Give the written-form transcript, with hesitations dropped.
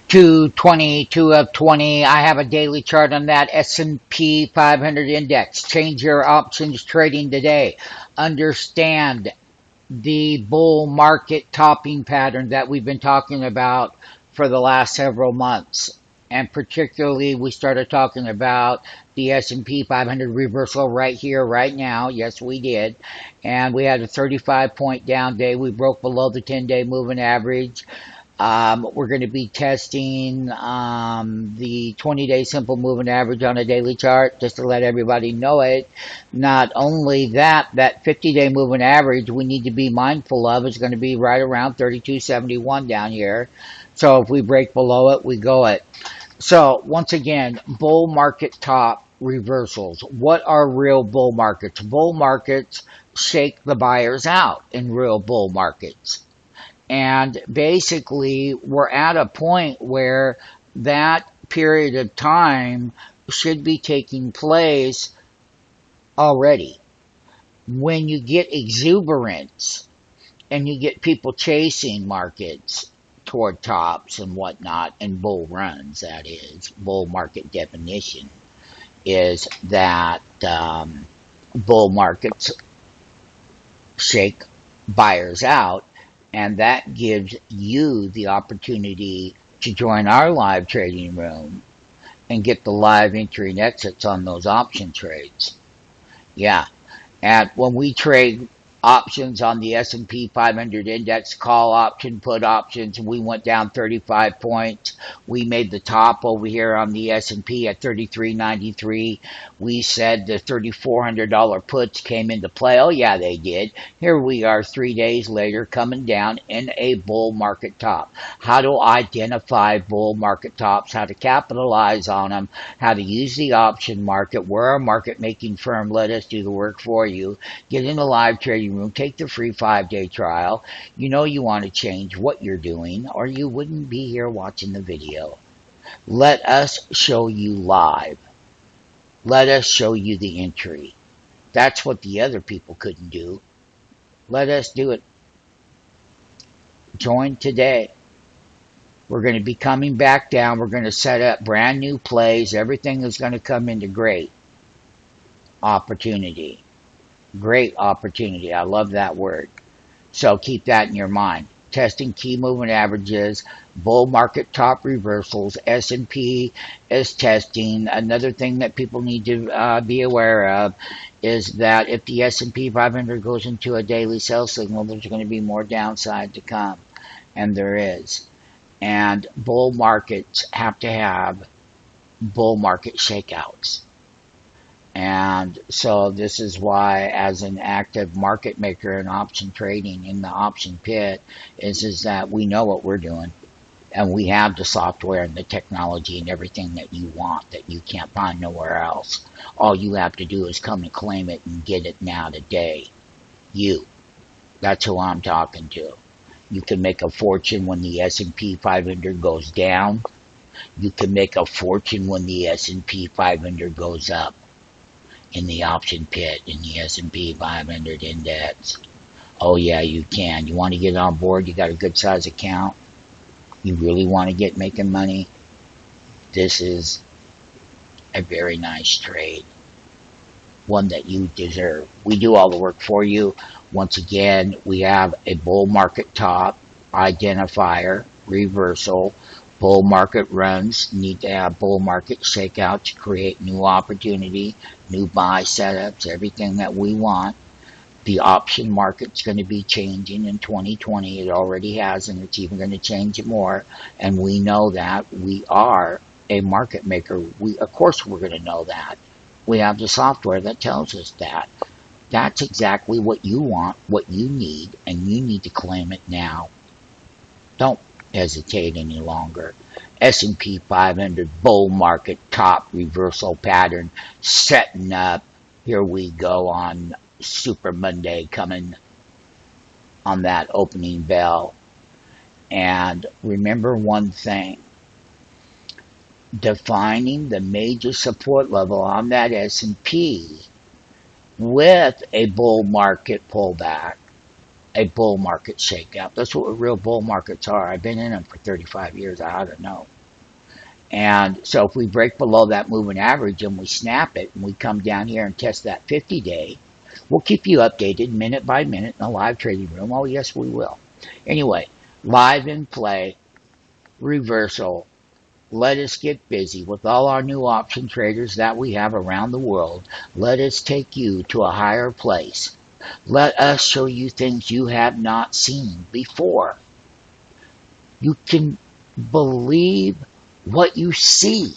220, 2 of 20. I have a daily chart on that S&P 500 index. Change your options trading today. Understand the bull market topping pattern that we've been talking about for the last several months. And particularly, we started talking about the S&P 500 reversal right here, right now. Yes, we did. And we had a 35-point down day. We broke below the 10-day moving average. We're going to be testing the 20-day simple moving average on a daily chart just to let everybody know it. Not only that, that 50-day moving average we need to be mindful of is going to be right around 32.71 down here. So if we break below it, we go it. So once again, bull market top reversals. What are real bull markets? Bull markets shake the buyers out in real bull markets. And basically, we're at a point where that period of time should be taking place already. When you get exuberance and you get people chasing markets toward tops and whatnot, and bull runs, that is, bull market definition is that bull markets shake buyers out. And that gives you the opportunity to join our live trading room and get the live entry and exits on those option trades. Yeah. And when we trade options on the S&P 500 index, call option, put options, we went down 35 points. We made the top over here on the S&P at 33.93. We said the $3,400 puts came into play. Oh yeah, they did. Here we are 3 days later coming down in a bull market top. How to identify bull market tops, how to capitalize on them, how to use the option market. We're a market making firm. Let us do the work for you. Get in the live trading room, take the free 5-day trial. You know you want to change what you're doing or you wouldn't be here watching the video. Let us show you live. Let us show you the entry. That's what the other people couldn't do. Let us do it. Join today. We're going to be coming back down. We're going to set up brand new plays. Everything is going to come into great opportunity. Great opportunity. I love that word. So keep that in your mind. Testing key moving averages, bull market top reversals, S&P is testing. Another thing that people need to be aware of is that if the S&P 500 goes into a daily sell signal, there's going to be more downside to come. And there is. And bull markets have to have bull market shakeouts. And so this is why, as an active market maker in option trading in the option pit, is that we know what we're doing. And we have the software and the technology and everything that you want that you can't find nowhere else. All you have to do is come and claim it and get it now today. You. That's who I'm talking to. You can make a fortune when the S&P 500 goes down. You can make a fortune when the S&P 500 goes up. In the option pit, in the S&P 500 index. Oh yeah, you can. You want to get on board? You got a good size account? You really want to get making money? This is a very nice trade. One that you deserve. We do all the work for you. Once again, we have a bull market top identifier, reversal. Bull market runs need to have bull market shakeout to create new opportunity, new buy setups, everything that we want. The option market's going to be changing in 2020. It already has, and it's even going to change more. And we know that. We are a market maker. Of course, we're going to know that. We have the software that tells us that. That's exactly what you want, what you need, and you need to claim it now. Don't hesitate any longer. S&P 500 bull market top reversal pattern setting up. Here we go on Super Monday, coming on that opening bell. And remember one thing. Defining the major support level on that S&P with a bull market pullback, a bull market shakeout. That's what real bull markets are. I've been in them for 35 years. I don't know. And so if we break below that moving average and we snap it and we come down here and test that 50-day, we'll keep you updated minute by minute in the live trading room. Oh, yes, we will. Anyway, live in play, reversal. Let us get busy with all our new option traders that we have around the world. Let us take you to a higher place. Let us show you things you have not seen before. You can believe what you see.